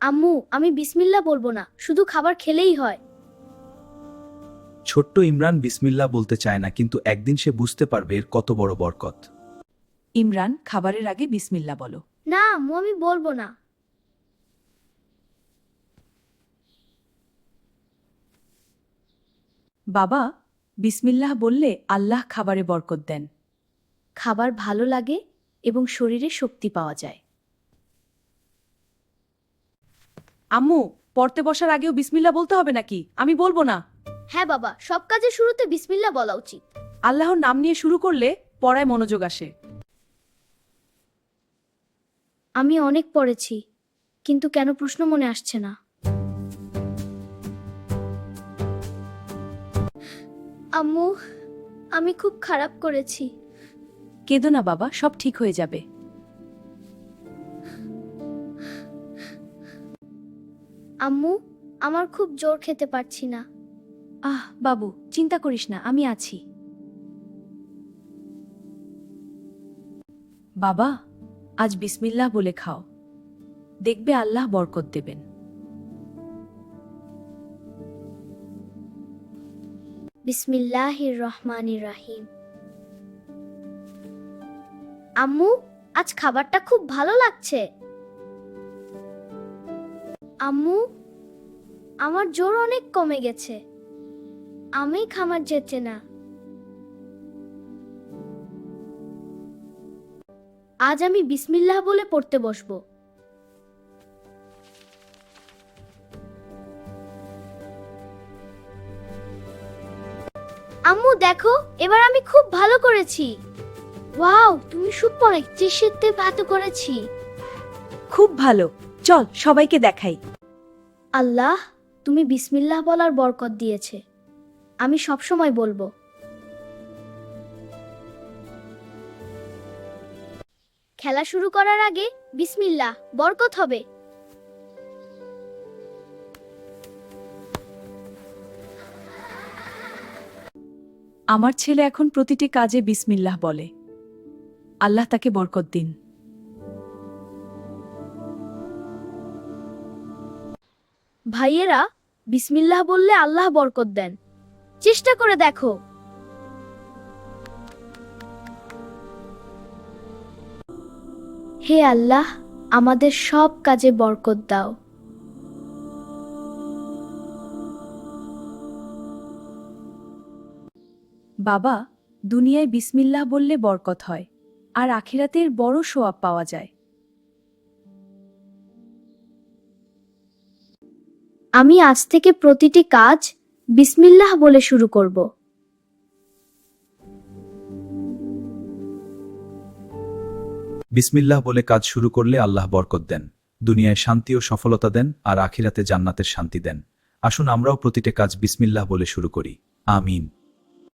আম্মু, আমি বিসমিল্লাহ বলবো না, শুধু খাবার খেলেই হয়। ছোট্ট ইমরান বিসমিল্লাহ বলতে চায় না, কিন্তু একদিন সে বুঝতে পারবে এর কত বড় বরকত। ইমরান, খাবারের আগে বিসমিল্লা বলো। না আম্মু, আমি বলবো না। বাবা, বিসমিল্লাহ বললে আল্লাহ খাবারে বরকত দেন। খাবার ভালো লাগে এবং শরীরে শক্তি পাওয়া যায়। আম্মু, পড়তে বসার আগেও বিসমিল্লাহ বলতে হবে নাকি? আমি বলবো না। হ্যাঁ বাবা, সব কাজের শুরুতে বিসমিল্লাহ বলা উচিত। আল্লাহর নাম নিয়ে শুরু করলে পড়ায় মনোযোগ আসে। আমি অনেক পড়েছি, কিন্তু কেন প্রশ্ন মনে আসছে না? আম্মু, আমি খুব খারাপ করেছি। কেঁদো না বাবা, সব ঠিক হয়ে যাবে। আম্মু, আমার খুব জোর খেতে পারছি না। বাবু, চিন্তা করিস না, আমি আছি। বাবা, আজ বিসমিল্লাহ বলে খাও, দেখবে আল্লাহ বরকত দেবেন। বিসমিল্লাহির রহমানির রহিম। আম্মু, আজ খাবারটা খুব ভালো লাগছে। আম্মু, আমার জোর অনেক কমে গেছে। আমি খাবার যেতে না। আজ আমি বিসমিল্লাহ বলে পড়তে বসবো। আম্মু দেখো, এবার আমি খুব ভালো করেছি। ওয়াও, তুমি সুপার, চেষ্টাতে ভালো করেছি। খুব ভালো, চল সবাইকে দেখাই। আল্লাহ, তুমি বিসমিল্লাহ বলার বরকত দিয়েছে। আমি সব সময় বলবো। খেলা শুরু করার আগে বিসমিল্লাহ, বরকত হবে। আমার ছেলে এখন প্রতিটি কাজে বিসমিল্লাহ বলে। আল্লাহ তাকে বরকত দিন। ভাইয়েরা, বিসমিল্লাহ বললে আল্লাহ বরকত দেন। চেষ্টা করে দেখো। হে আল্লাহ, আমাদের সব কাজে বরকত দাও। বাবা, দুনিয়ায় বিসমিল্লাহ বললে বরকত হয়, আর আখিরাতের বড় সোয়াব পাওয়া যায়। আমি আজ থেকে প্রতিটি কাজ বিসমিল্লাহ বলে শুরু করব। বিসমিল্লাহ বলে কাজ শুরু করলে আল্লাহ বরকত দেন, দুনিয়ায় শান্তি ও সফলতা দেন, আর আখিরাতে জান্নাতের শান্তি দেন। আসুন আমরাও প্রতিটা কাজ বিসমিল্লাহ বলে শুরু করি। আমিন।